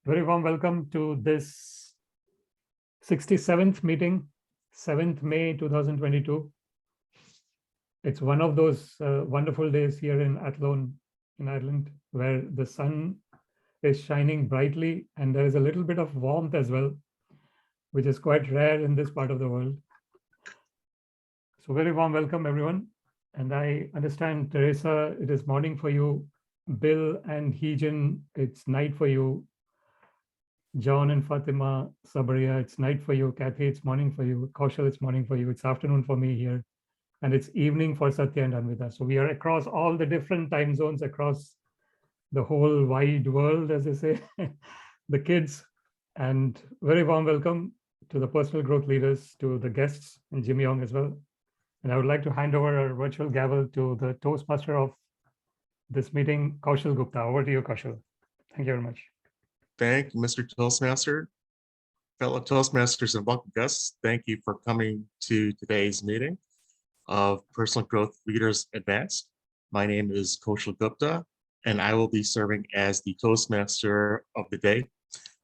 Very warm welcome to this 67th meeting, 7th May 2022. It's one of those wonderful days here in Athlone in Ireland, where the sun is shining brightly and there is a little bit of warmth as well, which is quite rare in this part of the world. So very warm welcome, everyone. And I understand, Teresa, it is morning for you. Bill and Heejin, it's night for you. John and Fatima, Sabria, it's night for you. Kathy, it's morning for you. Kaushal, it's morning for you. It's afternoon for me here. And it's evening for Satya and Anvita. So we are across all the different time zones, across the whole wide world, as they say, the kids. And very warm welcome to the personal growth leaders, to the guests, and Jimmy Ong as well. And I would like to hand over our virtual gavel to the Toastmaster of this meeting, Kaushal Gupta. Over to you, Kaushal. Thank you very much. Thank you, Mr. Toastmaster. Fellow Toastmasters and welcome guests, thank you for coming to today's meeting of Personal Growth Leaders Advanced. My name is Kaushal Gupta, and I will be serving as the Toastmaster of the day.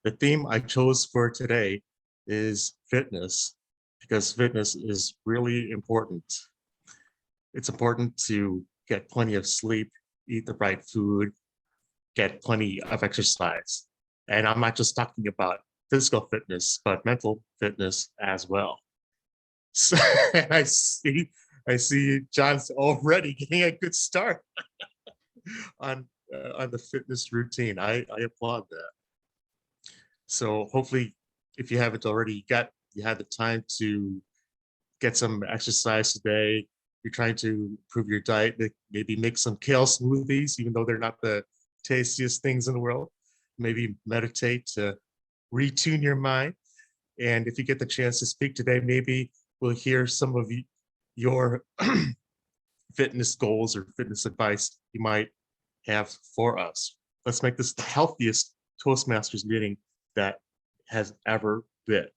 The theme I chose for today is fitness, because fitness is really important. It's important to get plenty of sleep, eat the right food, get plenty of exercise. And I'm not just talking about physical fitness, but mental fitness as well. So I see John's already getting a good start on the fitness routine. I applaud that. So hopefully, if you haven't already, you had the time to get some exercise today. You're trying to improve your diet, maybe make some kale smoothies, even though they're not the tastiest things in the world. Maybe meditate to retune your mind. And if you get the chance to speak today, maybe we'll hear some of your fitness goals or fitness advice you might have for us. Let's make this the healthiest Toastmasters meeting that has ever been.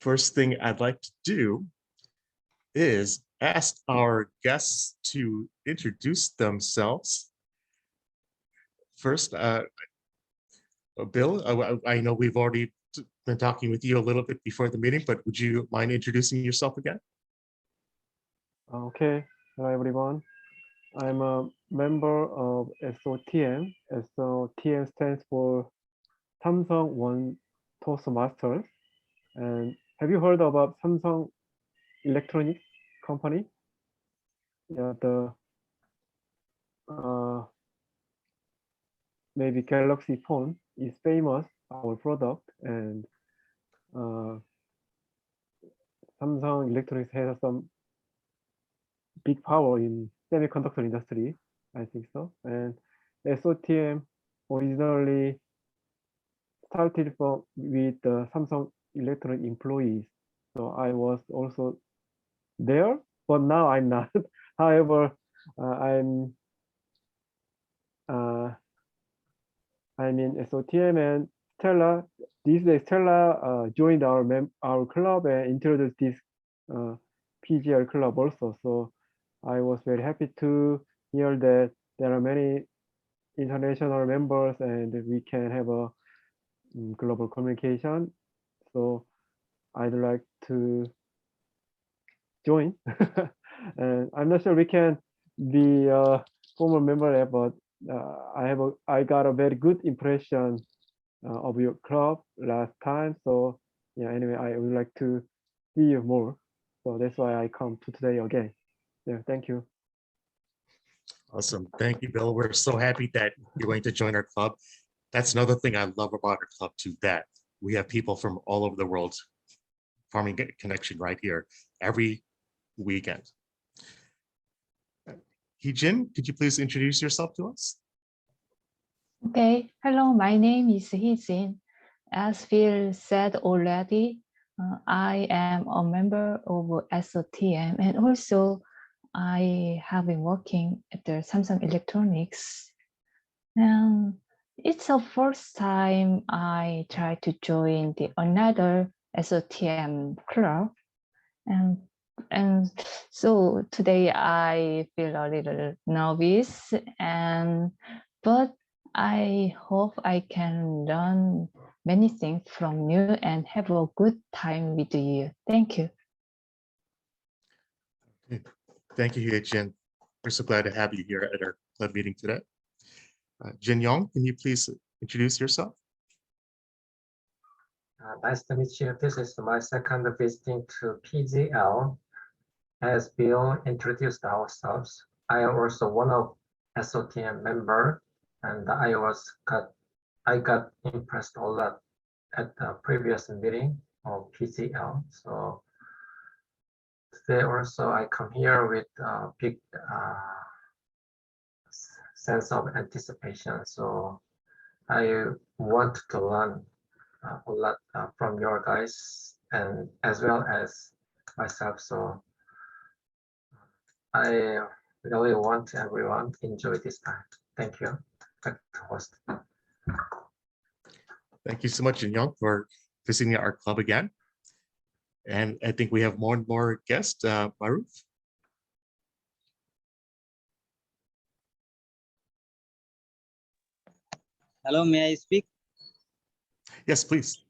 First thing I'd like to do is ask our guests to introduce themselves. First, Bill, I know we've already been talking with you a little bit before the meeting, but would you mind introducing yourself again? Okay, hello everyone. I'm a member of SOTM. SOTM stands for Samsung One Toastmasters. And have you heard about Samsung Electronics company? Yeah, maybe Galaxy phone is famous, our product, and Samsung Electronics has some big power in semiconductor industry, I think so. And SOTM originally started with the Samsung Electronic employees. So I was also there, but now I'm not. However, I'm in SOTM, and Stella. This day, Stella joined our club and introduced this PGL Club also. So I was very happy to hear that there are many international members and we can have a global communication. So I'd like to join. And I'm not sure we can be a former member, but I got a very good impression of your club last time. So yeah, anyway, I would like to see you more. So that's why I come to today again. Yeah, thank you. Awesome. Thank you, Bill. We're so happy that you're going to join our club. That's another thing I love about our club too, that we have people from all over the world forming a connection right here every weekend. Heejin, could you please introduce yourself to us? Okay, hello, my name is Heejin. As Phil said already, I am a member of SOTM, and also I have been working at the Samsung Electronics. And it's the first time I try to join another SOTM club. And so today I feel a little nervous, but I hope I can learn many things from you and have a good time with you. Thank you. Thank you, Jin. We're so glad to have you here at our club meeting today. Jin Yong, can you please introduce yourself? Nice to meet you. This is my second visiting to PGL. As Bill introduced ourselves, I am also one of SOTM member, and I got impressed a lot at the previous meeting of PGL. So today also I come here with a big sense of anticipation. So I want to learn a lot from your guys and as well as myself. So I really want everyone to enjoy this time. Thank you. Back to host. Thank you so much, Jin Yong, for visiting our club again. And I think we have more and more guests. Maruf? Hello, may I speak? Yes, please.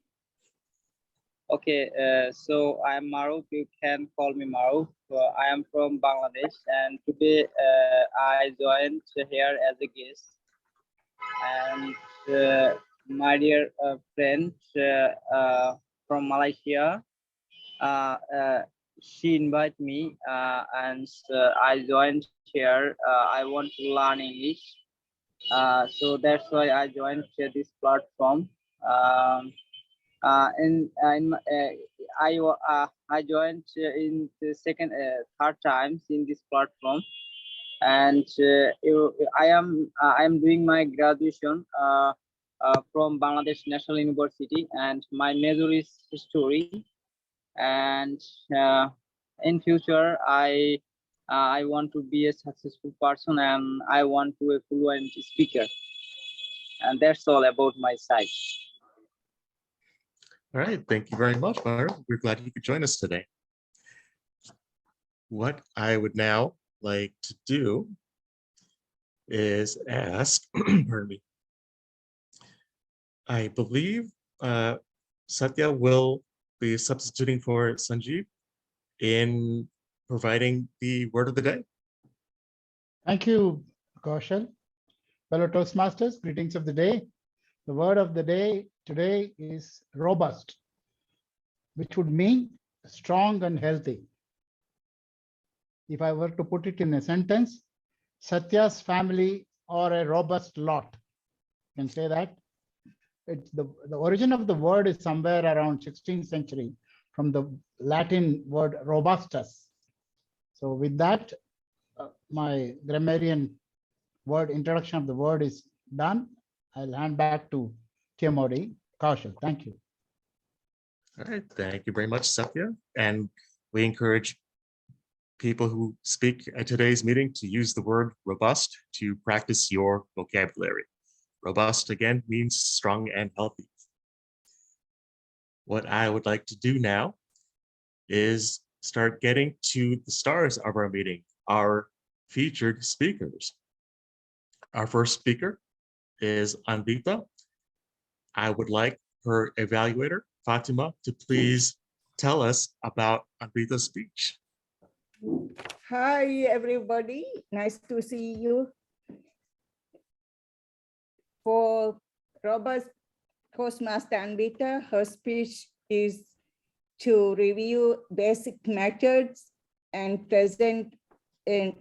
Okay, so I am Maruf. You can call me Maruf. I am from Bangladesh, and today I joined here as a guest. And my dear friend from Malaysia, she invited me, and I joined here. I want to learn English, so that's why I joined this platform. I joined in the third times in this platform, and I am doing my graduation from Bangladesh National University, and my major is history. And in future, I want to be a successful person, and I want to be a fluent speaker. And that's all about my side. All right, thank you very much, Maruf. We're glad you could join us today. What I would now like to do is ask, pardon me, I believe Satya will be substituting for Sanjeev in providing the word of the day. Thank you, Kaushal. Fellow Toastmasters, greetings of the day. The word of the day today is robust, which would mean strong and healthy. If I were to put it in a sentence, Satya's family are a robust lot. You can say that. It's the origin of the word is somewhere around 16th century from the Latin word robustus. So with that, my grammarian word introduction of the word is done. I'll hand back to TMOD. Kaushal, thank you. All right, thank you very much, Satya. And we encourage people who speak at today's meeting to use the word robust to practice your vocabulary. Robust, again, means strong and healthy. What I would like to do now is start getting to the stars of our meeting, our featured speakers. Our first speaker is Anvita. I would like her evaluator, Fatima, to please tell us about Anvita's speech. Hi, everybody. Nice to see you. For Robust Toastmaster Anvita, her speech is to review basic methods and present an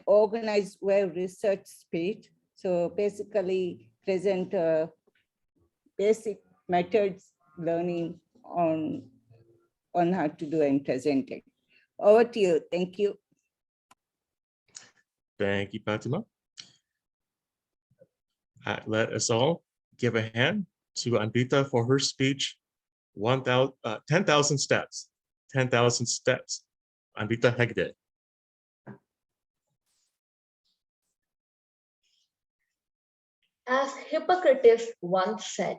organized well-researched speech. So basically present basic methods learning on how to do and present it. Over to you. Thank you. Thank you, Fatima. Let us all give a hand to Anvita for her speech, 10,000 steps, 10,000 steps. Anvita Hegde. As Hippocrates once said,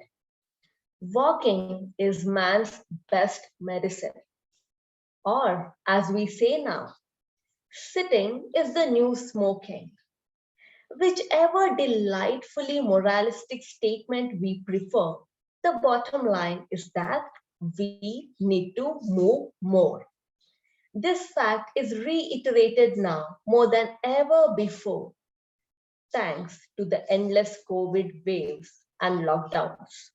walking is man's best medicine. Or, as we say now, sitting is the new smoking. Whichever delightfully moralistic statement we prefer, the bottom line is that we need to move more. This fact is reiterated now more than ever before, thanks to the endless COVID waves and lockdowns.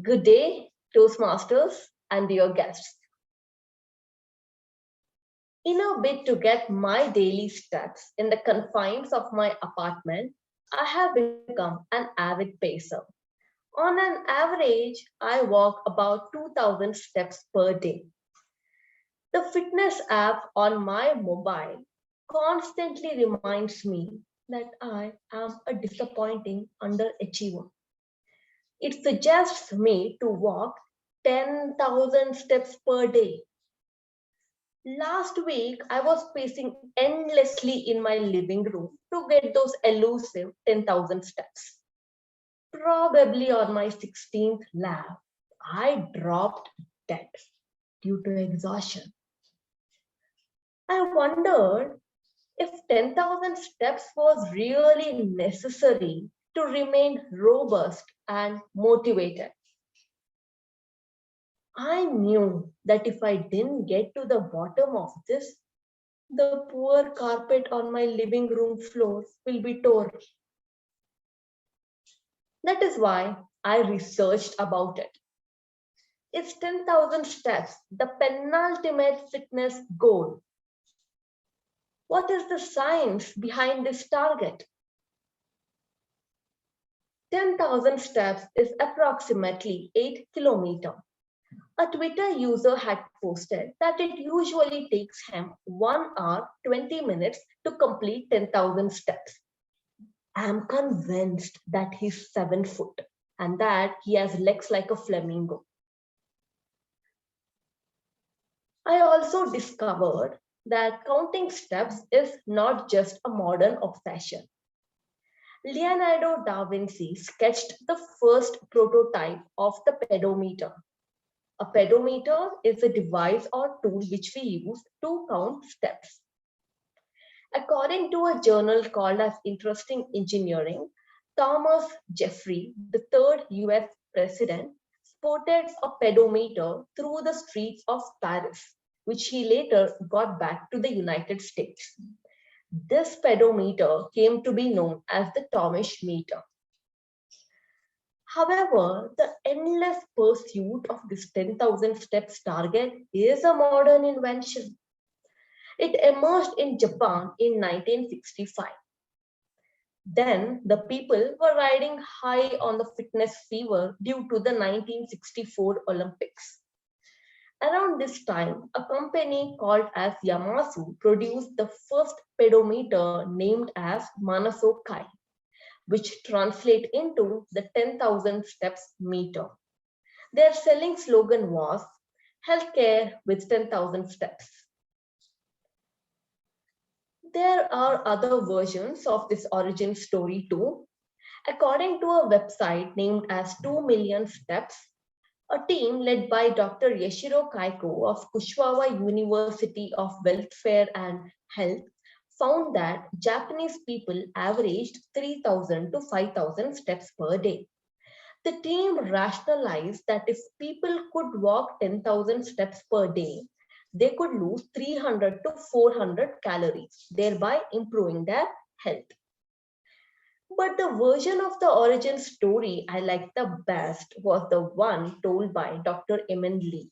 Good day, Toastmasters and dear guests. In a bid to get my daily steps in the confines of my apartment, I have become an avid pacer. On an average, I walk about 2,000 steps per day. The fitness app on my mobile constantly reminds me that I am a disappointing underachiever. It suggests me to walk 10,000 steps per day. Last week, I was pacing endlessly in my living room to get those elusive 10,000 steps. Probably on my 16th lap, I dropped dead due to exhaustion. I wondered if 10,000 steps was really necessary to remain robust and motivated. I knew that if I didn't get to the bottom of this, the poor carpet on my living room floor will be torn. That is why I researched about it. Is 10,000 steps the penultimate fitness goal? What is the science behind this target? 10,000 steps is approximately 8 kilometers. A Twitter user had posted that it usually takes him 1 hour 20 minutes to complete 10,000 steps. I am convinced that he's 7 foot and that he has legs like a flamingo. I also discovered that counting steps is not just a modern obsession. Leonardo da Vinci sketched the first prototype of the pedometer. A pedometer is a device or tool which we use to count steps. According to a journal called as Interesting Engineering, Thomas Jefferson, the third US president, sported a pedometer through the streets of Paris, which he later got back to the United States. This pedometer came to be known as the Thomas meter. However, the endless pursuit of this 10,000 steps target is a modern invention. It emerged in Japan in 1965. Then the people were riding high on the fitness fever due to the 1964 Olympics. Around this time, a company called as Yamasu produced the first pedometer named as Manaso Kai, which translate into the 10,000 steps meter. Their selling slogan was healthcare with 10,000 steps. There are other versions of this origin story too. According to a website named as 2 Million Steps, a team led by Dr. Yashiro Kaiko of Kushwawa University of Welfare and Health found that Japanese people averaged 3,000 to 5,000 steps per day. The team rationalized that if people could walk 10,000 steps per day, they could lose 300 to 400 calories, thereby improving their health. But the version of the origin story I liked the best was the one told by Dr. Emin Lee.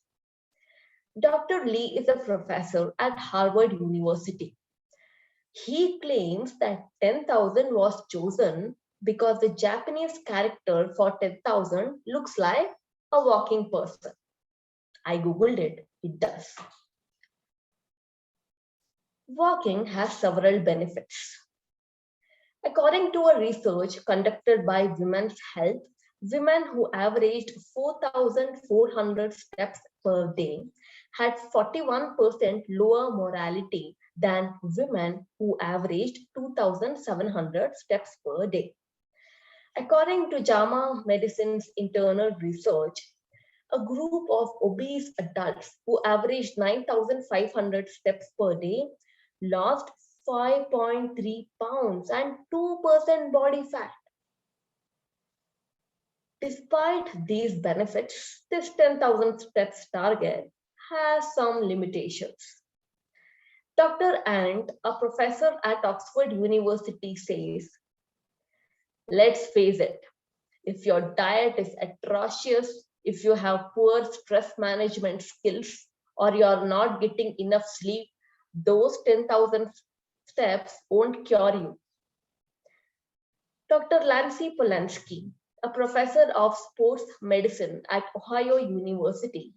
Dr. Lee is a professor at Harvard University. He claims that 10,000 was chosen because the Japanese character for 10,000 looks like a walking person. I googled it, it does. Walking has several benefits. According to a research conducted by Women's Health, women who averaged 4,400 steps per day had 41% lower mortality than women who averaged 2,700 steps per day. According to JAMA Medicine's internal research, a group of obese adults who averaged 9,500 steps per day lost 5.3 pounds and 2% body fat. Despite these benefits, this 10,000 steps target has some limitations. Dr. Ant, a professor at Oxford University, says, let's face it, if your diet is atrocious, if you have poor stress management skills, or you're not getting enough sleep, those 10,000 steps won't cure you. Dr. Lancey Polanski, a professor of sports medicine at Ohio University,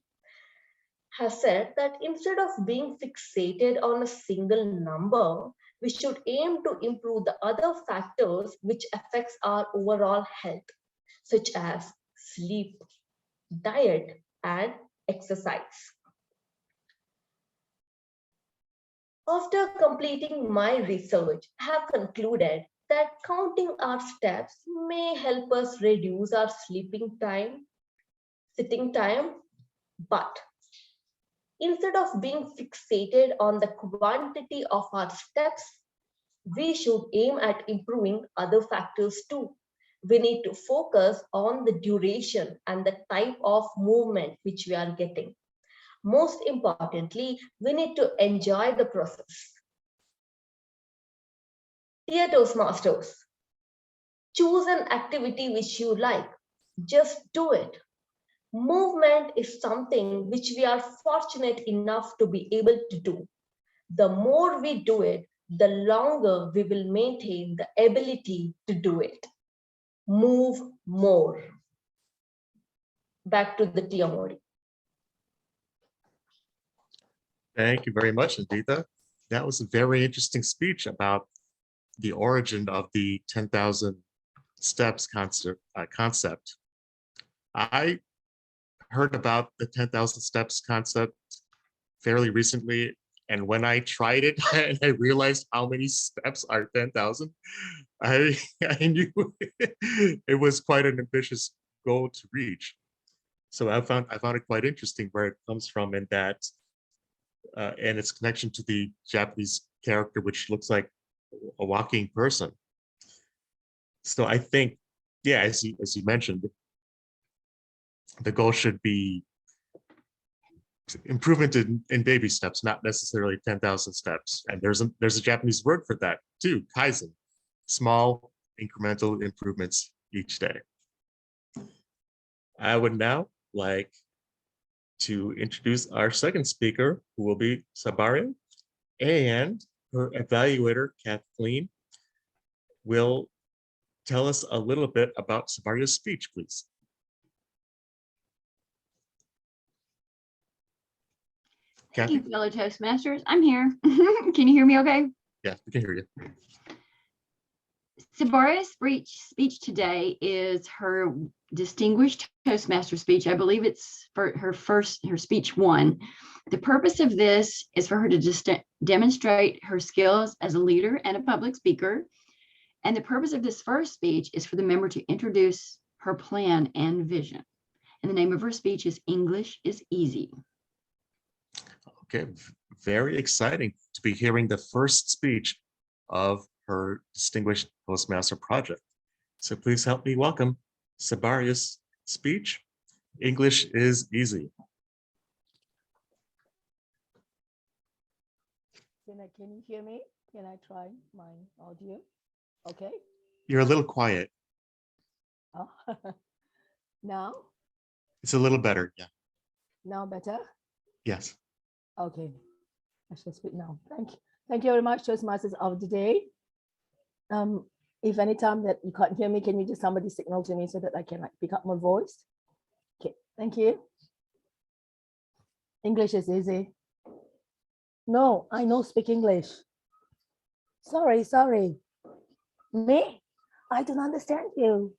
has said that instead of being fixated on a single number, we should aim to improve the other factors which affects our overall health, such as sleep, diet, and exercise. After completing my research, I have concluded that counting our steps may help us reduce our sleeping time, sitting time, but instead of being fixated on the quantity of our steps, we should aim at improving other factors too. We need to focus on the duration and the type of movement which we are getting. Most importantly, we need to enjoy the process. Dear Toastmasters, choose an activity which you like. Just do it. Movement is something which we are fortunate enough to be able to do. The more we do it, the longer we will maintain the ability to do it. Move more. Back to the Tia Modi. Thank you very much, Aditya. That was a very interesting speech about the origin of the 10,000 steps concept. I heard about the 10,000 steps concept fairly recently, and when I tried it and I realized how many steps are 10,000, I knew it was quite an ambitious goal to reach. So I found it quite interesting where it comes from, and that and its connection to the Japanese character, which looks like a walking person. So I think, yeah, as you mentioned, the goal should be improvement in baby steps, not necessarily 10,000 steps. And there's a Japanese word for that too, kaizen, small incremental improvements each day. I would now like to introduce our second speaker, who will be Sabaria, and her evaluator, Kathleen, will tell us a little bit about Sabaria's speech, please. Thank you, fellow Toastmasters. I'm here. Can you hear me okay? Yeah, we can hear you. Sabaria's speech today is her distinguished Toastmaster speech. I believe it's for her speech one. The purpose of this is for her to demonstrate her skills as a leader and a public speaker. And the purpose of this first speech is for the member to introduce her plan and vision. And the name of her speech is English is Easy. Okay, very exciting to be hearing the first speech of her distinguished Toastmaster project. So please help me welcome Sabaria's speech, English is Easy. Can you hear me? Can I try my audio? Okay. You're a little quiet. Oh. Now? It's a little better, yeah. Now better? Yes. Okay. I shall speak now. Thank you very much, Toastmasters of the day. If any time that you can't hear me, can you just somebody signal to me so that I can pick up my voice? Okay, thank you. English is easy. No, I know speak English. Sorry. Me? I don't understand you.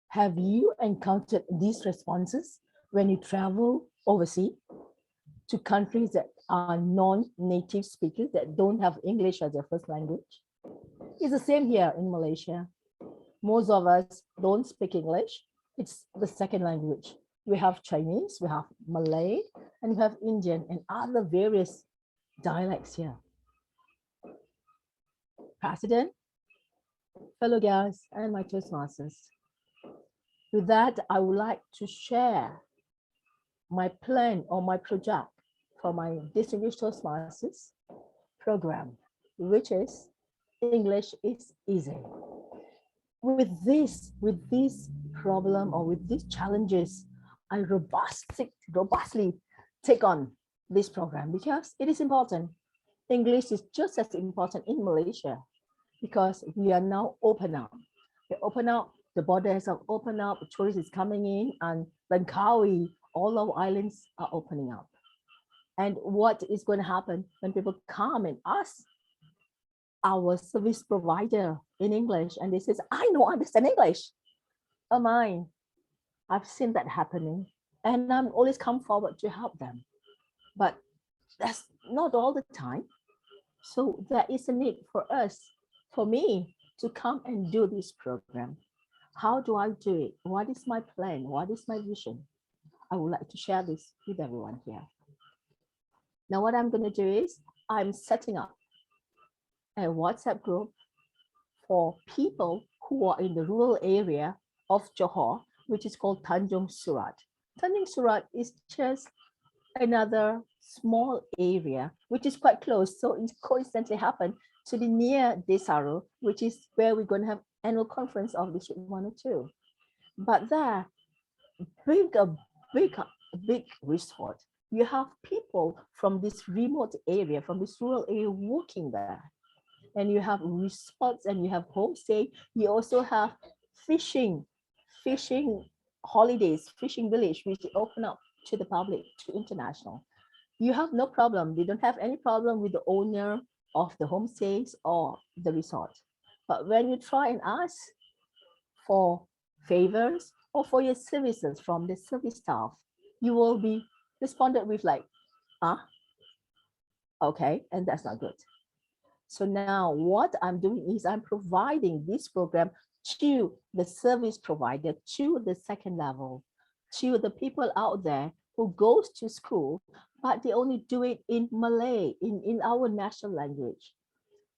Have you encountered these responses when you travel overseas to countries that are non-native speakers that don't have English as their first language? It's the same here in Malaysia. Most of us don't speak English. It's the second language. We have Chinese, we have Malay, and we have Indian and other various dialects here. president, fellow guests, and my Toastmasters. With that, I would like to share my plan or my project for my Distinguished Toastmasters program, which is English is easy. With this problem or with these challenges, I robustly take on this program because it is important. English is just as important in Malaysia because we are now open up. We open up, the borders are open up, tourists is coming in, and Langkawi, all our islands are opening up. And what is going to happen when people come and ask our service provider in English, and they says, I don't understand English. Oh my, I've seen that happening, and I'm always come forward to help them. But that's not all the time. So there is a need for us, for me, to come and do this program. How do I do it? What is my plan? What is my vision? I would like to share this with everyone here. Now, what I'm going to do is I'm setting up a WhatsApp group for people who are in the rural area of Johor, which is called Tanjung Surat. Tanjung Surat is just another small area, which is quite close. So it coincidentally happened to be near Desaru, which is where we're going to have annual conference of District 102. But there, big resort. You have people from this remote area, from this rural area working there. And you have resorts and you have homestay. You also have fishing holidays, fishing village, which open up to the public, to international. You have no problem. They don't have any problem with the owner of the homestays or the resort. But when you try and ask for favors or for your services from the service staff, you will be responded with like, okay, and that's not good. So now what I'm doing is I'm providing this program to the service provider, to the second level, to the people out there who goes to school, but they only do it in Malay, in our national language.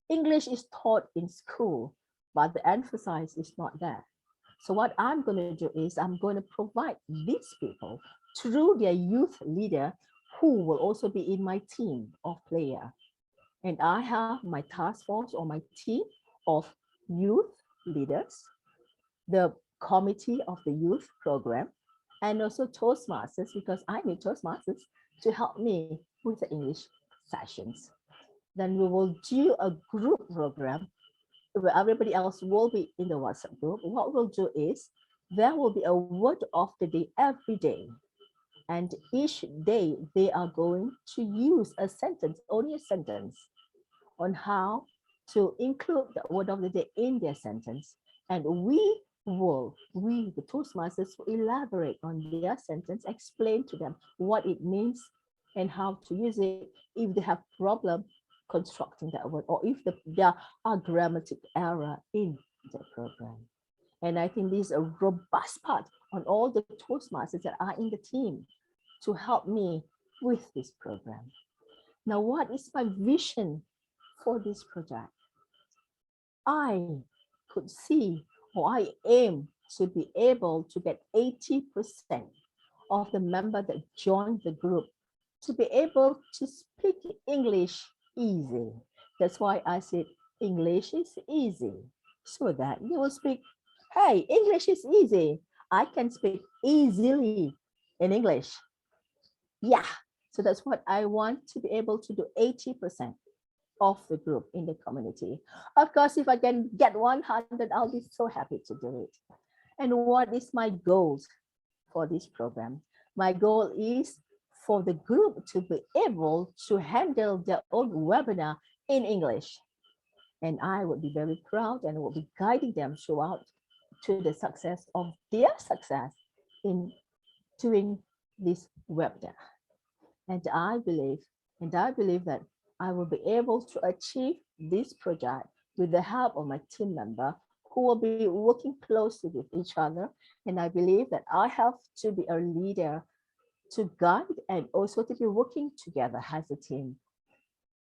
English is taught in school, but the emphasis is not there. So what I'm going to do is I'm going to provide these people through their youth leader, who will also be in my team of player. And I have my task force or my team of youth leaders, the committee of the youth program, and also Toastmasters, because I need Toastmasters to help me with the English sessions. Then we will do a group program where everybody else will be in the WhatsApp group. What we'll do is there will be a word of the day every day. And each day they are going to use a sentence, only a sentence, on how to include the word of the day in their sentence. And we, the Toastmasters, will elaborate on their sentence, explain to them what it means and how to use it if they have problem constructing that word, or if there are grammatic error in the program. And I think this is a robust part on all the Toastmasters that are in the team to help me with this program. Now, what is my vision for this project? I could see, or I aim to be able to get 80% of the members that join the group to be able to speak English easy. That's why I said English is easy, so that you will speak, hey, English is easy. I can speak easily in English. Yeah, so that's what I want to be able to do, 80% of the group in the community. Of course, if I can get 100, I'll be so happy to do it. And what is my goals for this program? My goal is for the group to be able to handle their own webinar in English. And I would be very proud and will be guiding them throughout to the success of their success in doing this webinar. And I believe that I will be able to achieve this project with the help of my team member, who will be working closely with each other. And I believe that I have to be a leader to guide and also to be working together as a team.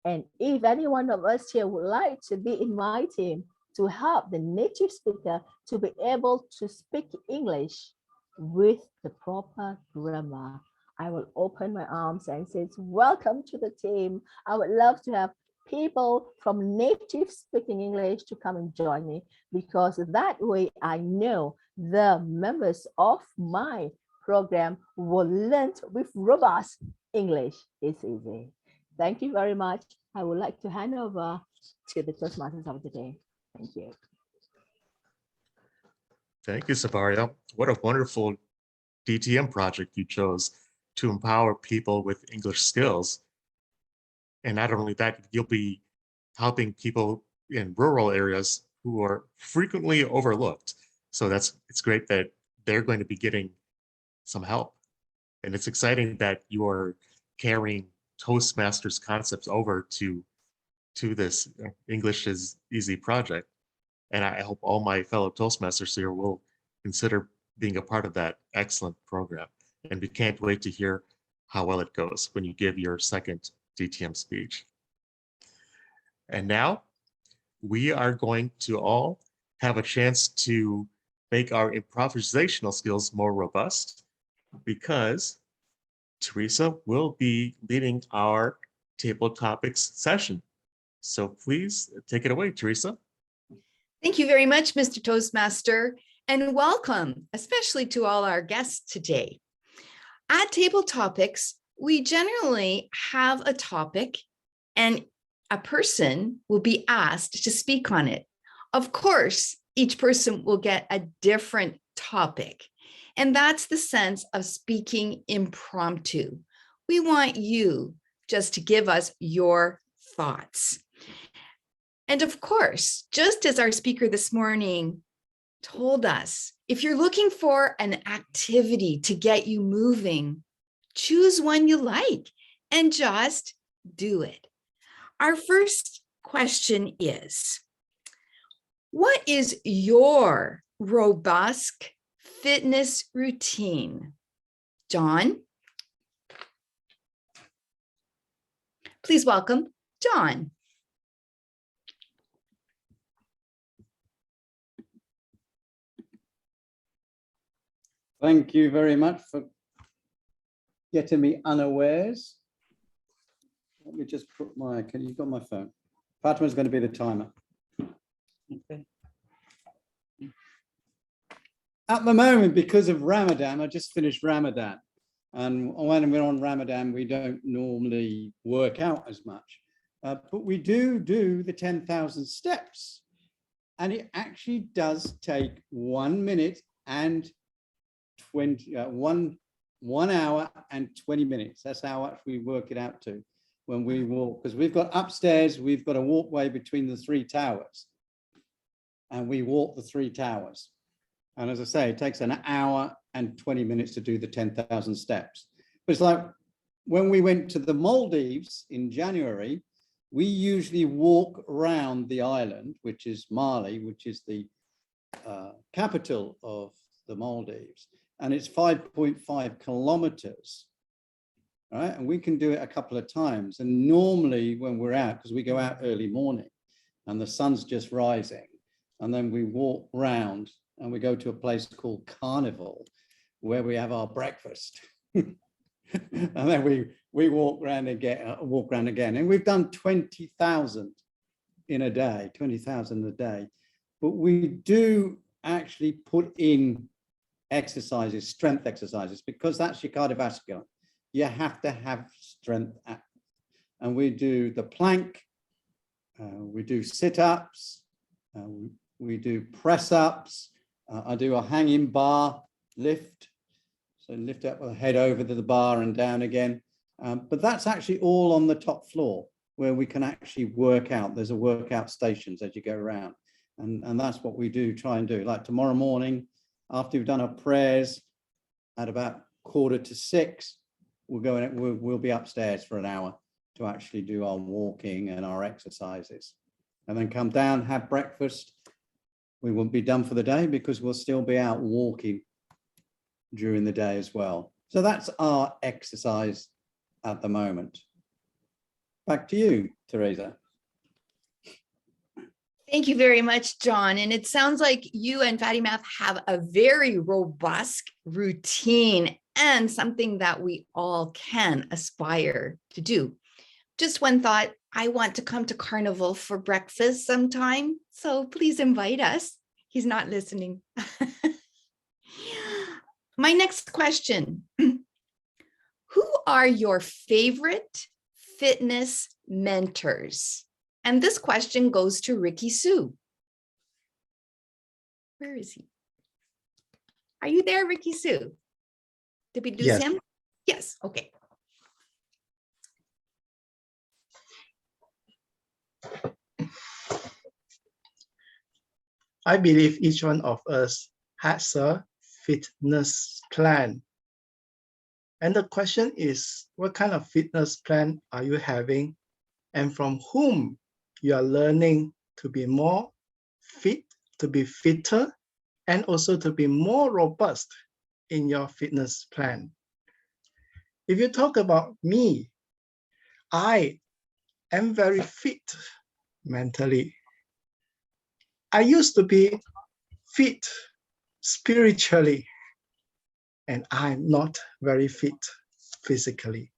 And if any one of us here would like to be in my team to help the native speaker to be able to speak English with the proper grammar, I will open my arms and say, welcome to the team. I would love to have people from native speaking English to come and join me, because that way I know the members of my program will learn with robust English. It's easy. Thank you very much. I would like to hand over to the Toastmasters of the day. Thank you. Thank you, Sabaria. What a wonderful DTM project you chose to empower people with English skills. And not only that, you'll be helping people in rural areas who are frequently overlooked. So it's great that they're going to be getting some help. And it's exciting that you are carrying Toastmasters concepts over to this English is Easy project. And I hope all my fellow Toastmasters here will consider being a part of that excellent program. And we can't wait to hear how well it goes when you give your second DTM speech. And now we are going to all have a chance to make our improvisational skills more robust, because Teresa will be leading our table topics session. So please take it away, Teresa. Thank you very much, Mr. Toastmaster, and welcome, especially to all our guests today. At Table Topics, we generally have a topic and a person will be asked to speak on it. Of course, each person will get a different topic, and that's the sense of speaking impromptu. We want you just to give us your thoughts. And of course, just as our speaker this morning told us, if you're looking for an activity to get you moving, choose one you like and just do it. Our first question is, what is your robust fitness routine? John? Please welcome John. Thank you very much for getting me unawares. Let me just put you've got my phone. Fatima's going to be the timer. Okay. At the moment, because of Ramadan, I just finished Ramadan. And when we're on Ramadan, we don't normally work out as much. But we do the 10,000 steps. And it actually does take 1 minute and 1 hour and 20 minutes. That's how much we work it out to when we walk, because we've got upstairs, we've got a walkway between the 3 towers, and we walk the 3 towers. And as I say, it takes 1 hour and 20 minutes to do the 10,000 steps. But it's like when we went to the Maldives in January, we usually walk around the island, which is Mali, which is the capital of the Maldives. And it's 5.5 kilometers, right? And we can do it a couple of times. And normally when we're out, because we go out early morning and the sun's just rising, and then we walk round and we go to a place called Carnival where we have our breakfast. And then we walk around again. And we've done 20,000 in a day, 20,000 a day. But we do actually put in exercises, strength exercises, because that's your cardiovascular. You have to have strength. And we do the plank, we do sit-ups, we do press-ups. I do a hanging bar lift. So lift up with the head over to the bar and down again. But that's actually all on the top floor where we can actually work out. There's a workout stations as you go around. And that's what we do, try and do. Like tomorrow morning, after we've done our prayers at about 5:45, we'll be upstairs for 1 hour to actually do our walking and our exercises. And then come down, have breakfast. We won't be done for the day because we'll still be out walking during the day as well. So that's our exercise at the moment. Back to you, Teresa. Thank you very much, John. And it sounds like you and Fatty Math have a very robust routine and something that we all can aspire to do. Just one thought, I want to come to Carnival for breakfast sometime, so please invite us. He's not listening. My next question, who are your favorite fitness mentors? And this question goes to Ricky Sue. Where is he? Are you there, Ricky Sue? Did we lose him? Yes, okay. I believe each one of us has a fitness plan. And the question is, what kind of fitness plan are you having? And from whom you are learning to be more fit, to be fitter, and also to be more robust in your fitness plan. If you talk about me, I am very fit mentally. I used to be fit spiritually, and I'm not very fit physically.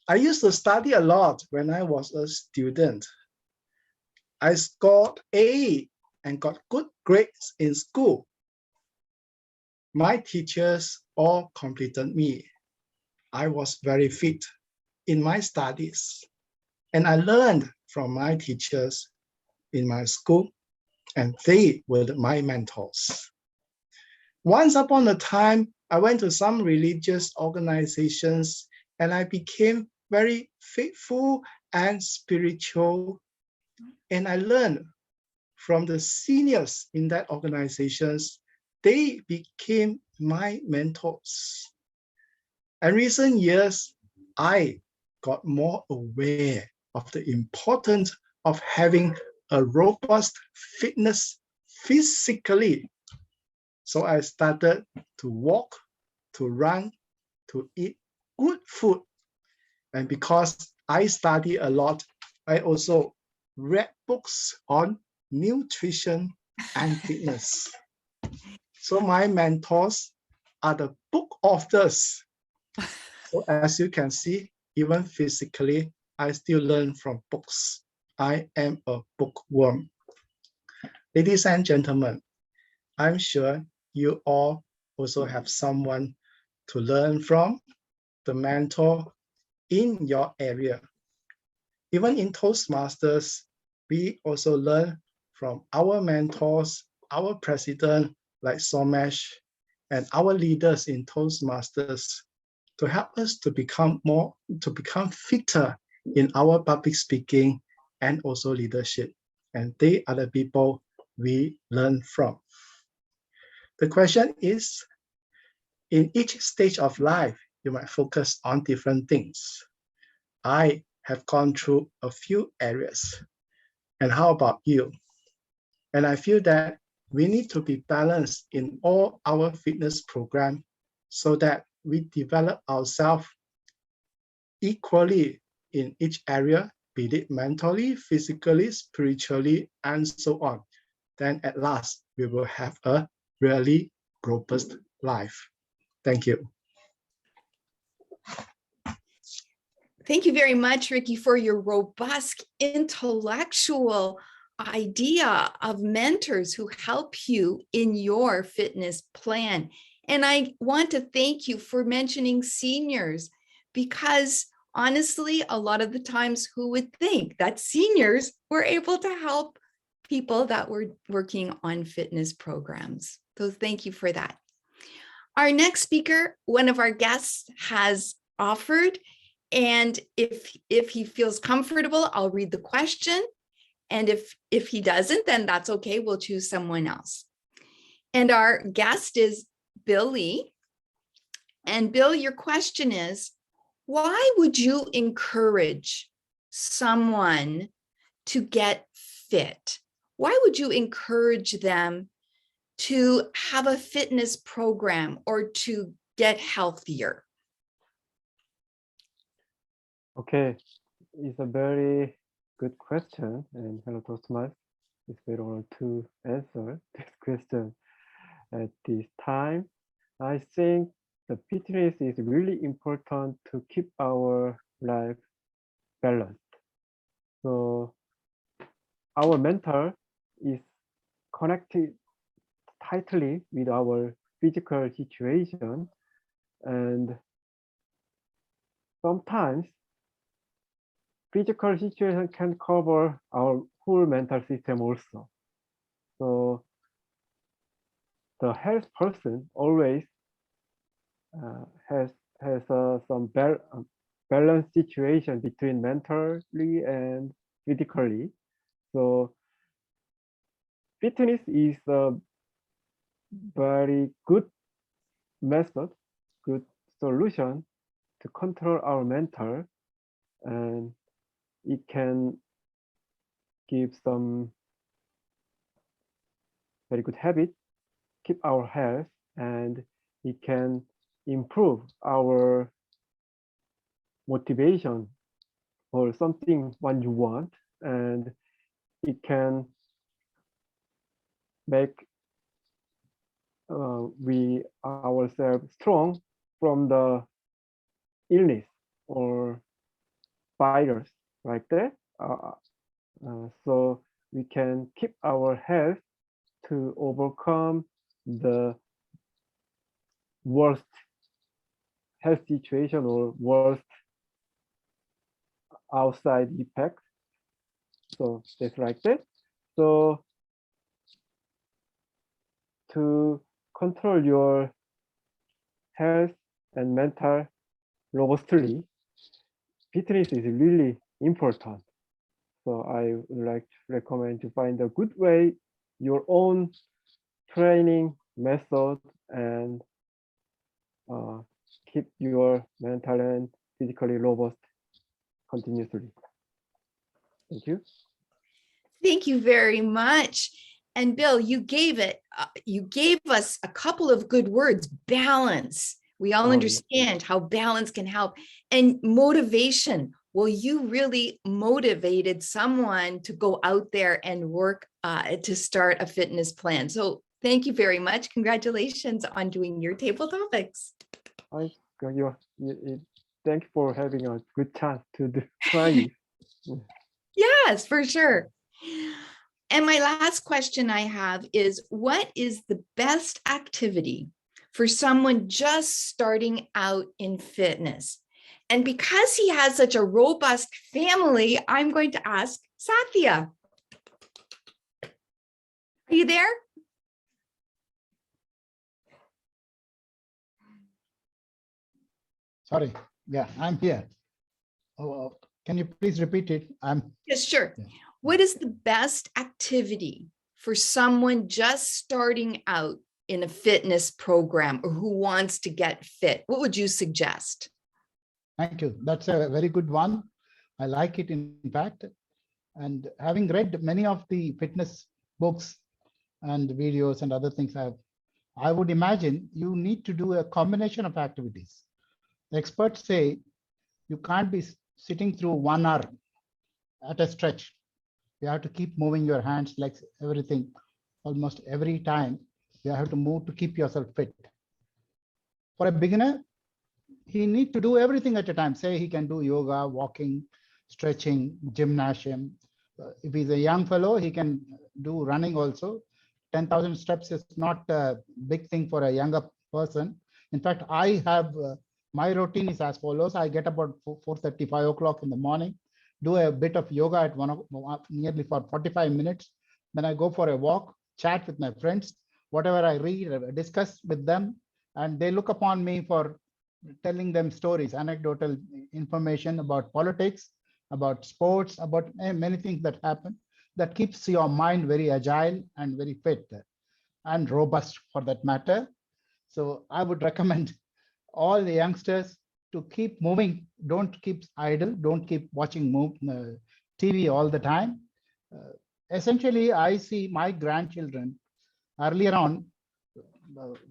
I used to study a lot when I was a student. I scored A and got good grades in school. My teachers all completed me. I was very fit in my studies, and I learned from my teachers in my school, and they were my mentors. Once upon a time, I went to some religious organizations and I became very faithful and spiritual. And I learned from the seniors in that organizations. They became my mentors. In recent years, I got more aware of the importance of having a robust fitness physically. So I started to walk, to run, to eat good food. And because I study a lot, I also read books on nutrition and fitness. So my mentors are the book authors. So as you can see, even physically, I still learn from books. I am a bookworm. Ladies and gentlemen, I'm sure you all also have someone to learn from, the mentor in your area. Even in Toastmasters, we also learn from our mentors, our president like Somesh, and our leaders in Toastmasters to help us to become fitter in our public speaking and also leadership. And they are the people we learn from. The question is, in each stage of life, you might focus on different things. I have gone through a few areas. And how about you? And I feel that we need to be balanced in all our fitness program so that we develop ourselves equally in each area, be it mentally, physically, spiritually, and so on. Then at last, we will have a really robust life. Thank you. Thank you very much, Ricky, for your robust intellectual idea of mentors who help you in your fitness plan. And I want to thank you for mentioning seniors, because honestly, a lot of the times who would think that seniors were able to help people that were working on fitness programs. So thank you for that. Our next speaker, one of our guests, has offered, and if he feels comfortable, I'll read the question. And if he doesn't, then that's okay. We'll choose someone else. And our guest is Bill Lee. And Bill, your question is, why would you encourage someone to get fit? Why would you encourage them to have a fitness program or to get healthier? Okay, It's a very good question, and hello, Toastmasters. It's very honored to answer this question at this time. I think the fitness is really important to keep our life balanced. So our mental is connected tightly with our physical situation, and sometimes physical situation can cover our whole mental system also. So the health person always has some balanced situation between mentally and physically. So fitness is a very good method, good solution to control our mental, and it can give some very good habit, keep our health, and it can improve our motivation or something when you want, and it can make we ourselves strong from the illness or virus like that. So we can keep our health to overcome the worst health situation or worst outside effects. So that's like that. So to control your health and mental robustly, fitness is really important. So I would like to recommend to find a good way, your own training method, and keep your mental and physically robust continuously. Thank you. Thank you very much. And Bill, you gave us a couple of good words, balance. We all understand how balance can help, and motivation. Well, you really motivated someone to go out there and work to start a fitness plan. So thank you very much. Congratulations on doing your table topics. Thank you for having a good chance to try it. Yes, for sure. And my last question I have is, what is the best activity for someone just starting out in fitness? And because he has such a robust family, I'm going to ask Satya. Are you there? Sorry. Yeah, I'm here. Oh, can you please repeat it? Yes, sure. Yeah. What is the best activity for someone just starting out in a fitness program or who wants to get fit? What would you suggest? Thank you. That's a very good one. I like it, in fact. And having read many of the fitness books and videos and other things, I would imagine you need to do a combination of activities. The experts say you can't be sitting through 1 hour at a stretch. You have to keep moving your hands, legs, everything. Almost every time you have to move to keep yourself fit. For a beginner, he needs to do everything at a time. Say he can do yoga, walking, stretching, gymnasium. If he's a young fellow, he can do running also. 10,000 steps is not a big thing for a younger person. In fact, I have my routine is as follows. I get about 4:30, 5 o'clock in the morning, do a bit of yoga at nearly for 45 minutes. Then I go for a walk, chat with my friends, whatever I read, discuss with them, and they look upon me for telling them stories, anecdotal information about politics, about sports, about many things that happen. That keeps your mind very agile and very fit and robust for that matter. So I would recommend all the youngsters to keep moving. Don't keep idle. Don't keep watching TV all the time. Essentially, I see my grandchildren earlier on,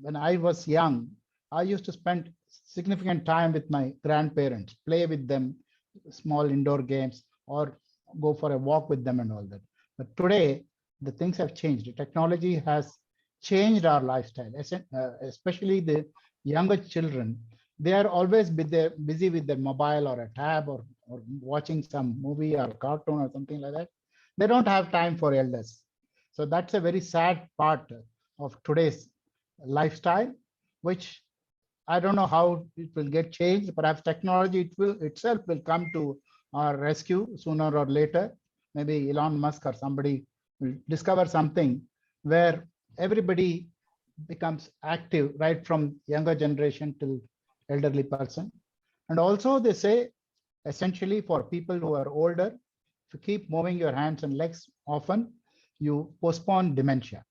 when I was young, I used to spend significant time with my grandparents, play with them, small indoor games or go for a walk with them and all that. But today, the things have changed. The technology has changed our lifestyle, especially the younger children. They are always busy with their mobile or a tab or watching some movie or cartoon or something like that. They don't have time for elders. So that's a very sad part of today's lifestyle, which I don't know how it will get changed. Perhaps technology itself will come to our rescue sooner or later. Maybe Elon Musk or somebody will discover something where everybody becomes active, right from younger generation till elderly person. And also they say, essentially for people who are older, if you keep moving your hands and legs often, you postpone dementia.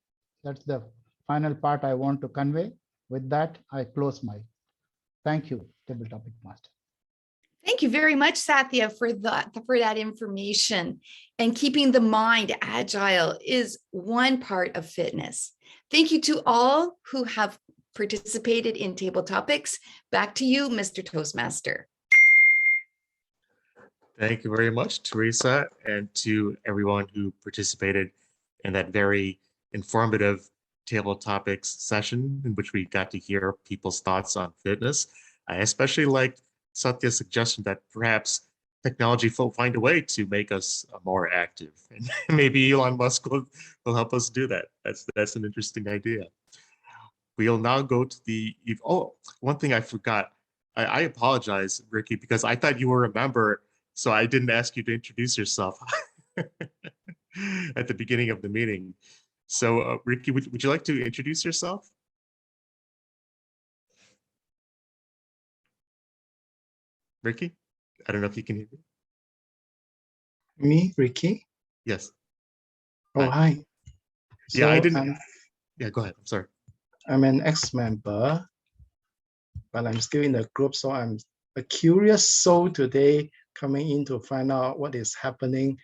That's the final part I want to convey. With that, I close my. Thank you, Table Topic Master. Thank you very much, Satya, for that information. And keeping the mind agile is one part of fitness. Thank you to all who have participated in Table Topics. Back to you, Mr. Toastmaster. Thank you very much, Teresa, and to everyone who participated in that very informative Table Topics session in which we got to hear people's thoughts on fitness. I especially liked Satya's suggestion that perhaps technology will find a way to make us more active. And maybe Elon Musk will help us do that. That's an interesting idea. We'll now go to the, oh, one thing I forgot. I apologize, Ricky, because I thought you were a member, so I didn't ask you to introduce yourself at the beginning of the meeting. So Ricky, would you like to introduce yourself? Ricky, I don't know if you can hear me. Me, Ricky? Yes. Oh, hi. Yeah, I So didn't. Yeah, go ahead. I'm sorry. I'm an ex-member, but I'm still in the group. So I'm a curious soul today coming in to find out what is happening.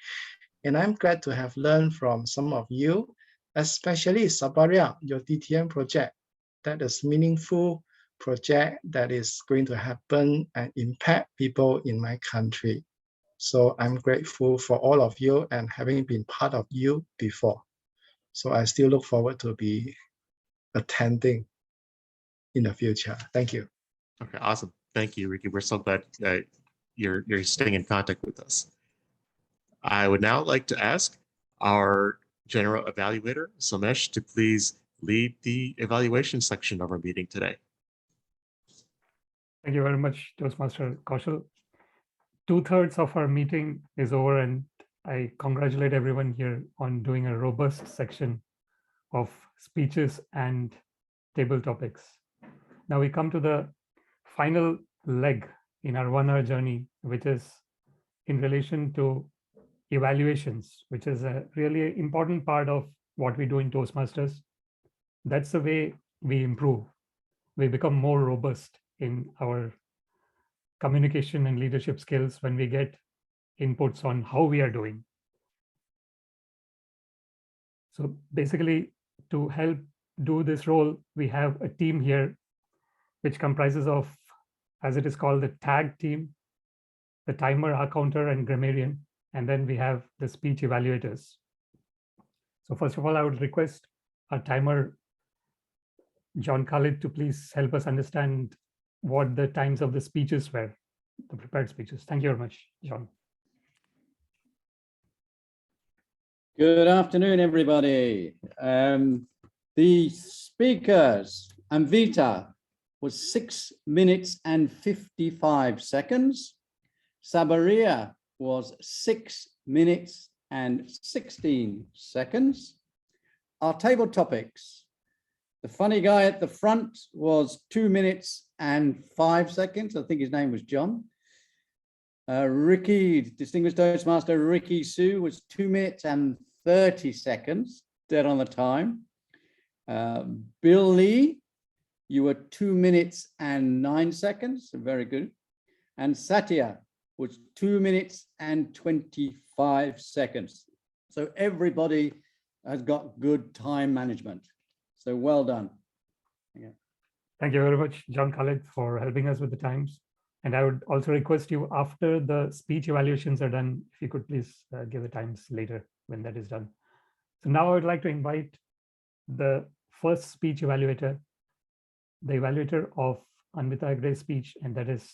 And I'm glad to have learned from some of you, especially Sabaria, your DTM project. That is meaningful project that is going to happen and impact people in my country. So I'm grateful for all of you and having been part of you before. So I still look forward to be attending in the future. Thank you. Okay, awesome. Thank you, Ricky. We're so glad you're staying in contact with us. I would now like to ask our general evaluator, Somesh, to please lead the evaluation section of our meeting today. Thank you very much, Toastmaster Kaushal. 2/3 of our meeting is over, and I congratulate everyone here on doing a robust section of speeches and table topics. Now we come to the final leg in our 1 hour journey, which is in relation to evaluations, which is a really important part of what we do in Toastmasters. That's the way we improve. We become more robust in our communication and leadership skills when we get inputs on how we are doing. So basically, to help do this role, we have a team here which comprises of, as it is called, the tag team, the timer, accounter, and grammarian, and then we have the speech evaluators. So first of all, I would request our timer, John Khalid, to please help us understand what the times of the speeches were, the prepared speeches. Thank you very much, John. Good afternoon, everybody. The speakers, Amvita was 6 minutes and 55 seconds. Sabaria was 6 minutes and 16 seconds. Our table topics. The funny guy at the front was 2 minutes and 5 seconds. I think his name was John. Ricky, Distinguished Toastmaster Ricky Sue was 2 minutes and 30 seconds, dead on the time. Bill Lee, you were 2 minutes and 9 seconds, very good. And Satya was 2 minutes and 25 seconds. So everybody has got good time management. So well done. Yeah. Thank you very much, John Khalid, for helping us with the times. And I would also request you, after the speech evaluations are done, if you could please give the times later when that is done. So now I would like to invite the first speech evaluator, the evaluator of Anvita Agre's speech, and that is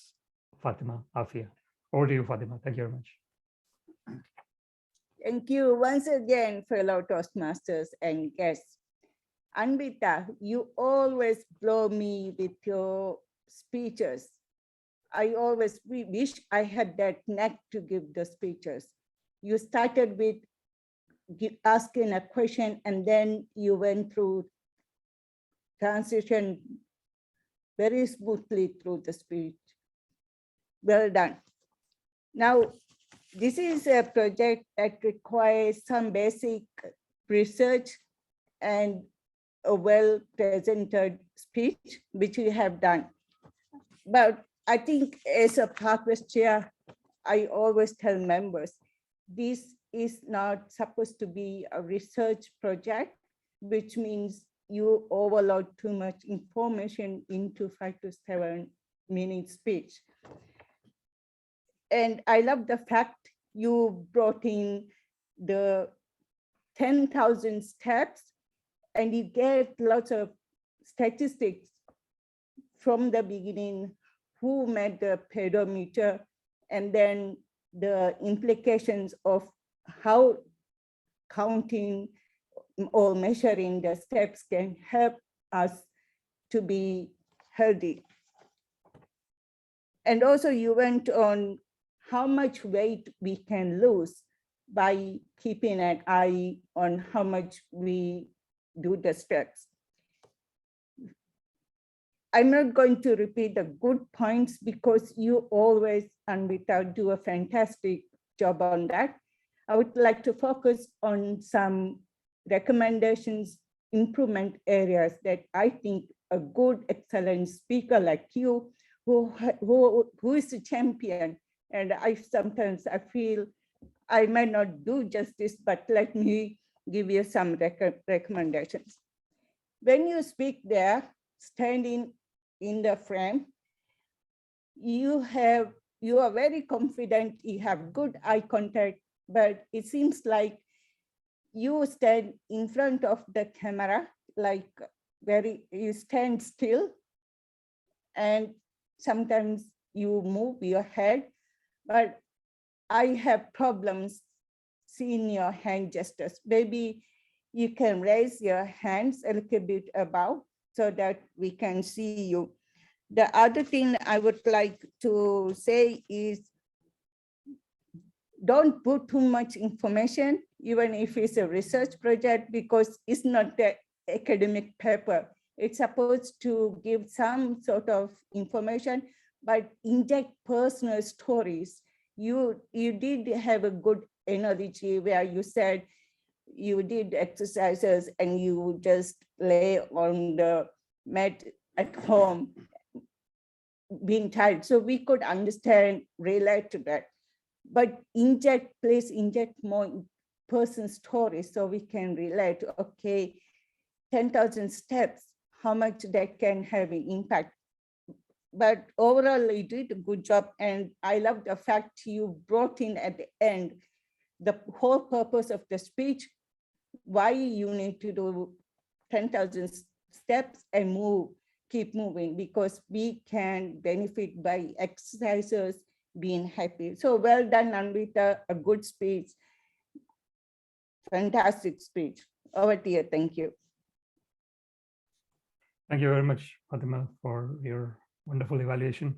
Fatima Afia. Over to you, Fatima. Thank you very much. Thank you once again, fellow Toastmasters and guests. Anvita, you always blow me with your speeches. I always wish I had that knack to give the speeches. You started with asking a question and then you went through transition very smoothly through the speech. Well done. Now, this is a project that requires some basic research and a well-presented speech, which we have done. But I think as a Parkway chair, I always tell members, this is not supposed to be a research project, which means you overload too much information into 5 to 7 minute speech. And I love the fact you brought in the 10,000 steps and you get lots of statistics from the beginning, who made the pedometer, and then the implications of how counting or measuring the steps can help us to be healthy. And also you went on how much weight we can lose by keeping an eye on how much we do the steps. I'm not going to repeat the good points because you always, Anvita, do a fantastic job on that. I would like to focus on some recommendations, improvement areas that I think a good, excellent speaker like you, who is a champion, and I feel I might not do justice, but let me give you some recommendations. When you speak there, standing in the frame, you are very confident, you have good eye contact, but it seems like you stand in front of the camera, like you stand still, and sometimes you move your head, but I have problems seeing your hand gestures. Maybe you can raise your hands a little bit above so that we can see you. The other thing I would like to say is don't put too much information, even if it's a research project, because it's not the academic paper. It's supposed to give some sort of information, but inject personal stories. You did have a good analogy where you said you did exercises and you just lay on the mat at home being tired. So we could understand, relate to that. But please inject more person stories so we can relate. Okay, 10,000 steps, how much that can have an impact. But overall, you did a good job. And I love the fact you brought in at the end, the whole purpose of the speech, why you need to do 10,000 steps and keep moving, because we can benefit by exercises, being happy. So well done, Anvita, a good speech, fantastic speech. Over to you, thank you. Thank you very much, Fatima, for your wonderful evaluation.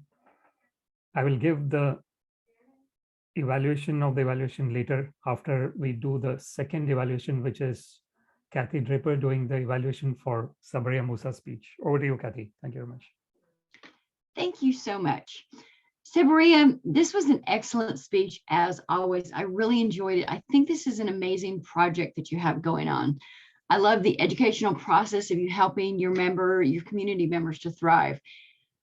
I will give the evaluation of the evaluation later after we do the second evaluation, which is Kathy Draper doing the evaluation for Sabaria Musa's speech. Over to you, Kathy. Thank you very much. Thank you so much. Sabaria, this was an excellent speech as always. I really enjoyed it. I think this is an amazing project that you have going on. I love the educational process of you helping your community members to thrive.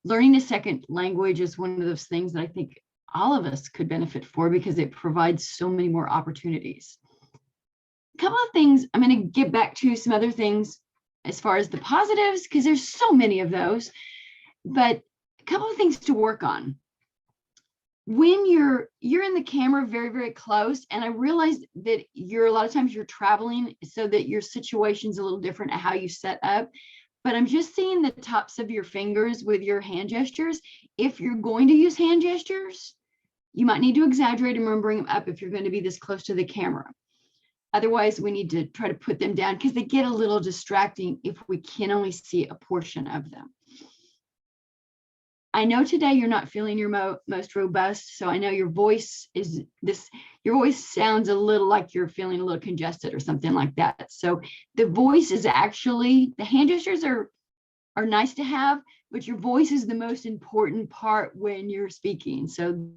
Learning a second language is one of those things that I think all of us could benefit for because it provides so many more opportunities. A couple of things, I'm going to get back to some other things as far as the positives, because there's so many of those, but a couple of things to work on. when you're in the camera very, very close, and I realize that a lot of times you're traveling so that your situation's a little different at how you set up, but I'm just seeing the tops of your fingers with your hand gestures. If you're going to use hand gestures, you might need to exaggerate them and bring them up if you're going to be this close to the camera. Otherwise, we need to try to put them down because they get a little distracting if we can only see a portion of them. I know today you're not feeling your most robust, so I know your voice your voice sounds a little like you're feeling a little congested or something like that. So the voice is actually, the hand gestures are nice to have, but your voice is the most important part when you're speaking. So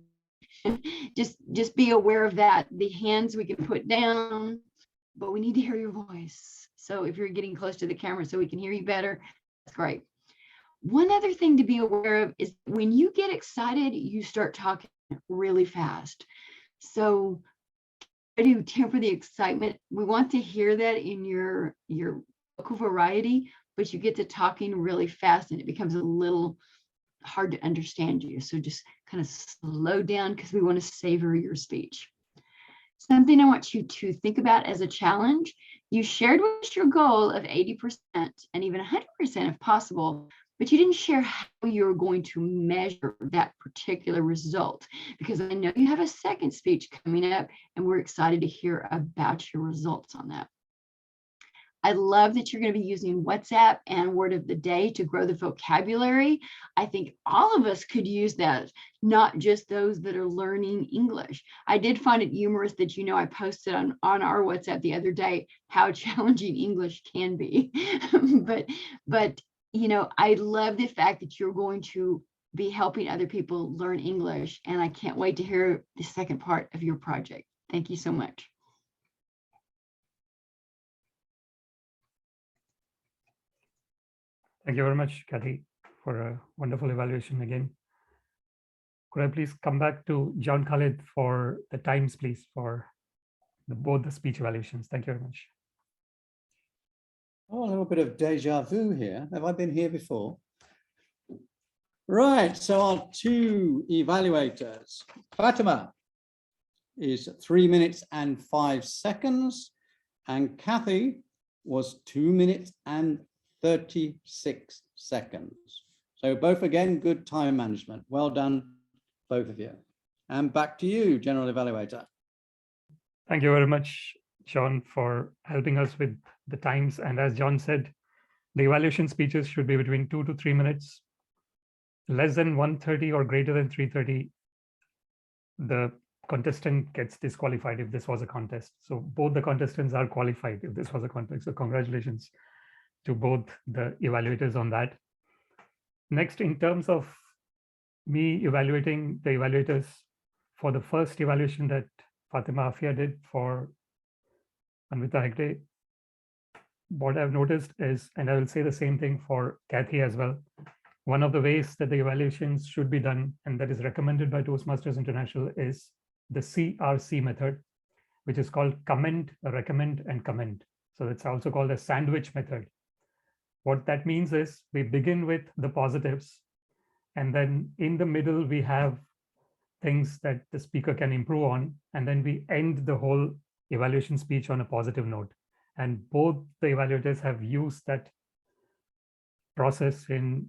just be aware of that. The hands we can put down, but we need to hear your voice. So if you're getting close to the camera so we can hear you better, that's great. One other thing to be aware of is when you get excited, you start talking really fast. So try to temper the excitement. We want to hear that in your vocal variety, but you get to talking really fast and it becomes a little hard to understand you. So just kind of slow down because we want to savor your speech. Something I want you to think about as a challenge. You shared with your goal of 80% and even 100% if possible, but you didn't share how you're going to measure that particular result, because I know you have a second speech coming up and we're excited to hear about your results on that. I love that you're going to be using WhatsApp and Word of the Day to grow the vocabulary. I think all of us could use that, not just those that are learning English. I did find it humorous that, I posted on our WhatsApp the other day how challenging English can be. but I love the fact that you're going to be helping other people learn English, and I can't wait to hear the second part of your project. Thank you so much. Thank you very much, Kathy, for a wonderful evaluation again. Could I please come back to John Khalid for the times, please, for both the speech evaluations? Thank you very much. Oh, a little bit of deja vu here. Have I been here before? Right, so our two evaluators. Fatima is 3 minutes and 5 seconds, and Kathy was 2 minutes and 36 seconds. So both again, good time management. Well done, both of you. And back to you, General Evaluator. Thank you very much, John, for helping us with the times. And as John said, the evaluation speeches should be between 2 to 3 minutes. Less than 1:30 or greater than 3:30, the contestant gets disqualified if this was a contest. So both the contestants are qualified if this was a contest. So congratulations to both the evaluators on that. Next, in terms of me evaluating the evaluators for the first evaluation that Fatima Afia did for Anvita Hegde, what I've noticed is, and I will say the same thing for Kathy as well, one of the ways that the evaluations should be done, and that is recommended by Toastmasters International, is the CRC method, which is called comment, recommend, and comment. So it's also called a sandwich method. What that means is we begin with the positives, and then in the middle, we have things that the speaker can improve on, and then we end the whole evaluation speech on a positive note. And both the evaluators have used that process in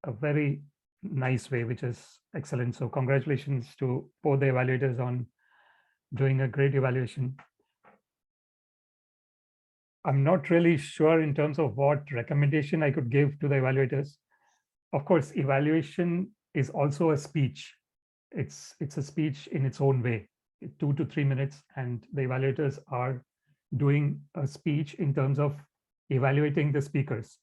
a very nice way, which is excellent. So congratulations to both the evaluators on doing a great evaluation. I'm not really sure in terms of what recommendation I could give to the evaluators. Of course, evaluation is also a speech. It's a speech in its own way, 2 to 3 minutes, and the evaluators are doing a speech in terms of evaluating the speakers.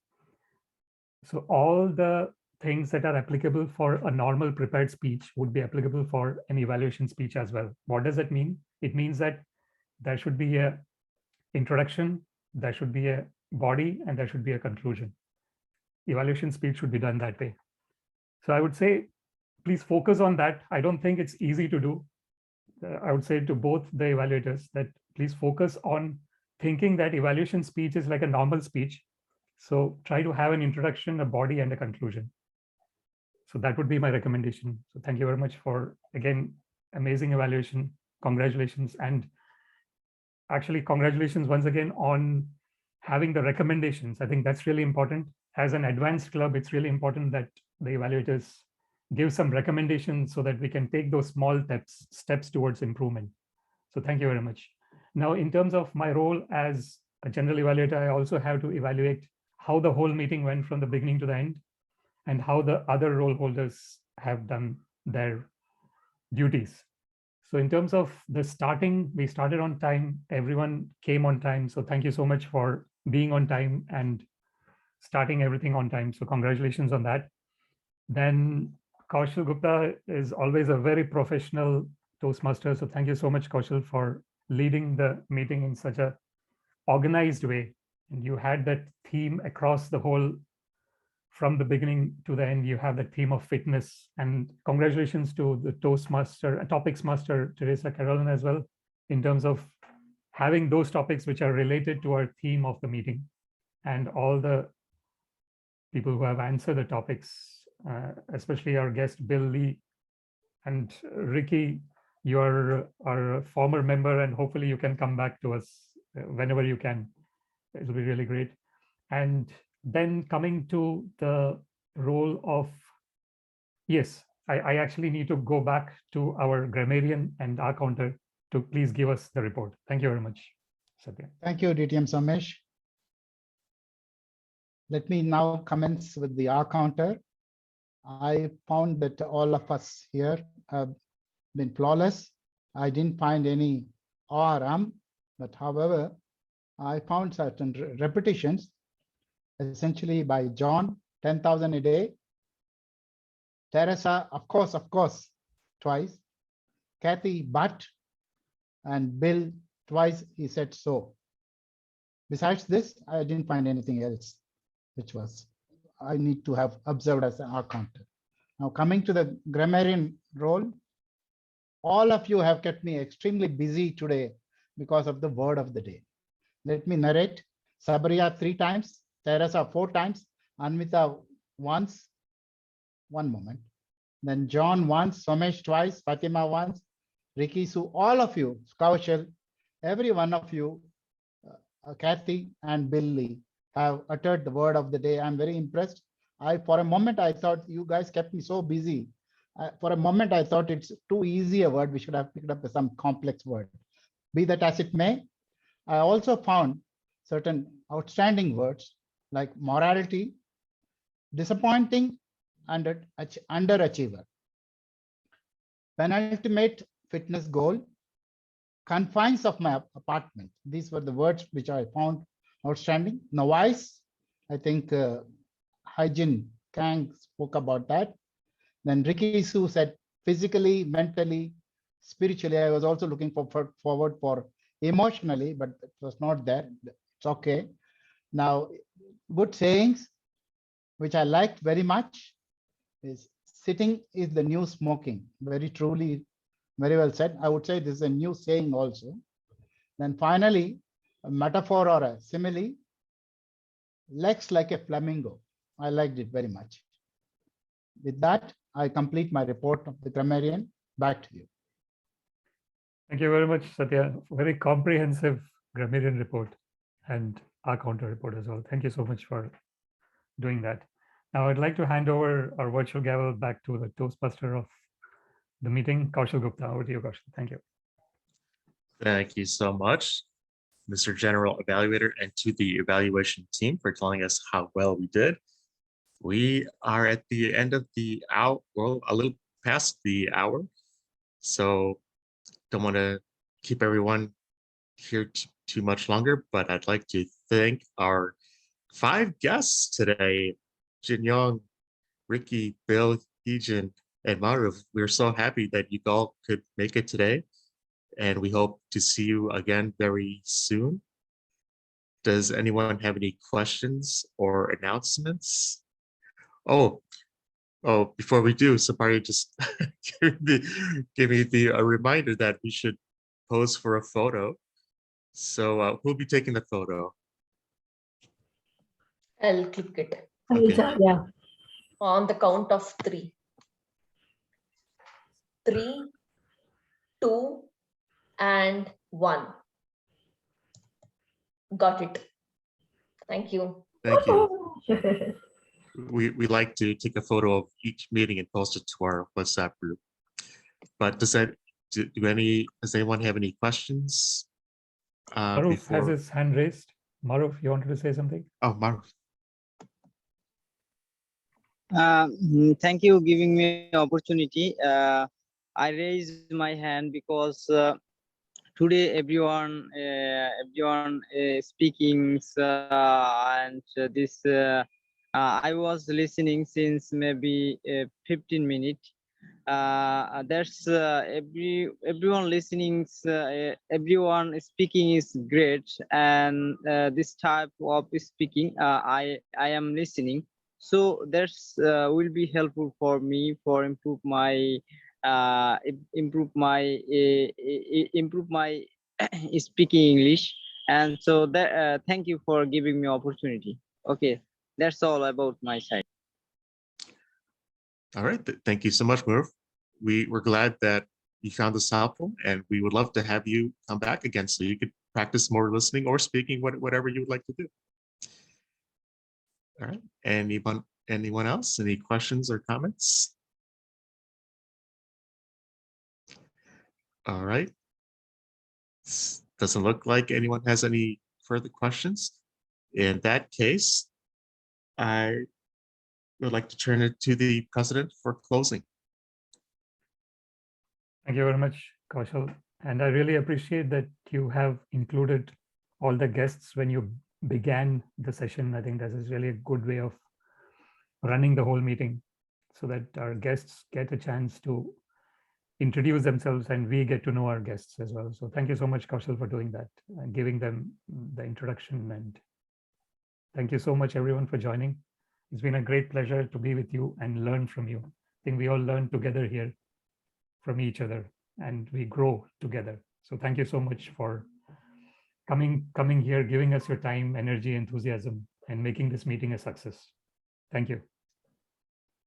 So all the things that are applicable for a normal prepared speech would be applicable for an evaluation speech as well. What does that mean? It means that there should be an introduction, there should be a body, and there should be a conclusion. Evaluation speech should be done that way. So I would say, please focus on that. I don't think it's easy to do. I would say to both the evaluators that please focus on thinking that evaluation speech is like a normal speech. So try to have an introduction, a body, and a conclusion. So that would be my recommendation. So thank you very much for, again, amazing evaluation. Congratulations. And actually, congratulations once again on having the recommendations. I think that's really important. As an advanced club, it's really important that the evaluators give some recommendations so that we can take those small steps towards improvement. So thank you very much. Now, in terms of my role as a general evaluator, I also have to evaluate how the whole meeting went from the beginning to the end and how the other role holders have done their duties. So in terms of the starting, we started on time, everyone came on time. So thank you so much for being on time and starting everything on time. So congratulations on that. Then Kaushal Gupta is always a very professional Toastmaster. So thank you so much, Kaushal, for leading the meeting in such a organized way. And you had that theme across the whole, from the beginning to the end, you have the theme of fitness. And congratulations to the Toastmaster, Topics Master, Teresa Carolyn as well, in terms of having those topics which are related to our theme of the meeting. And all the people who have answered the topics, especially our guest, Bill Lee and Ricky, you're our former member, and hopefully you can come back to us whenever you can. It will be really great. And then coming to the role of, yes, I actually need to go back to our grammarian and our counter to please give us the report. Thank you very much, Satya. Thank you, DTM Somesh. Let me now commence with the R counter. I found that all of us here have been flawless. I didn't find any or but however, I found certain repetitions, essentially by John, 10,000 a day. Teresa, of course, twice. Kathy, but, and Bill, twice he said so. Besides this, I didn't find anything else, which was I need to have observed as an R counter. Now coming to the grammarian role, all of you have kept me extremely busy today because of the word of the day. Let me narrate. Sabria 3 times, Teresa 4 times, Anvita once, one moment. Then John once, Somesh twice, Fatima once, Ricky, Sue, all of you, Kaushal, every one of you, Kathy and Billy have uttered the word of the day. I'm very impressed. For a moment, I thought you guys kept me so busy. For a moment, I thought it's too easy a word. We should have picked up some complex word. Be that as it may, I also found certain outstanding words like morality, disappointing, and underachiever, penultimate fitness goal, confines of my apartment. These were the words which I found outstanding. Novice, I think Hygiene Kang spoke about that. Then Ricky Sue said physically, mentally, spiritually. I was also looking forward for emotionally, but it was not there. It's okay. Now, good sayings, which I liked very much, is sitting is the new smoking. Very truly, very well said. I would say this is a new saying also. Then finally, a metaphor or a simile, legs like a flamingo. I liked it very much. With that, I complete my report of the grammarian. Back to you. Thank you very much, Satya. Very comprehensive grammarian report and our counter report as well. Thank you so much for doing that. Now I'd like to hand over our virtual gavel back to the Toastmaster of the meeting, Kaushal Gupta. Over to you, Kaushal. Thank you. Thank you so much, Mr. General Evaluator, and to the evaluation team for telling us how well we did. We are at the end of the hour, well, a little past the hour. So don't want to keep everyone here too much longer, but I'd like to thank our 5 guests today, Jin Young, Ricky, Bill, Heejin, and Maru. We're so happy that you all could make it today, and we hope to see you again very soon. Does anyone have any questions or announcements? Oh, before we do, Sapari just gave me a reminder that we should pose for a photo. So who'll be taking the photo? I'll click it. Okay. Yeah. On the count of 3. 3, 2, and 1. Got it. Thank you. Thank you. We like to take a photo of each meeting and post it to our WhatsApp group. But does anyone have any questions? Maruf has his hand raised. Maruf, you wanted to say something? Oh, Maruf. Thank you giving me opportunity. I raised my hand because today everyone speaking and this I was listening since maybe 15 minutes. There's everyone listening, everyone speaking is great, and this type of speaking I am listening. So there's will be helpful for me for improve my speaking English. And so that thank you for giving me opportunity. Okay, that's all about my side. All right, thank you so much, Maruf. We're glad that you found this helpful, and we would love to have you come back again so you could practice more listening or speaking, whatever you would like to do. All right, anyone else? Any questions or comments? All right. Doesn't look like anyone has any further questions. In that case, I would like to turn it to the president for closing. Thank you very much, Kaushal. And I really appreciate that you have included all the guests when you began the session. I think this is really a good way of running the whole meeting so that our guests get a chance to introduce themselves and we get to know our guests as well. So thank you so much, Kaushal, for doing that and giving them the introduction. And thank you so much, everyone, for joining. It's been a great pleasure to be with you and learn from you. I think we all learn together here from each other and we grow together. So thank you so much for coming here, giving us your time, energy, enthusiasm, and making this meeting a success. Thank you.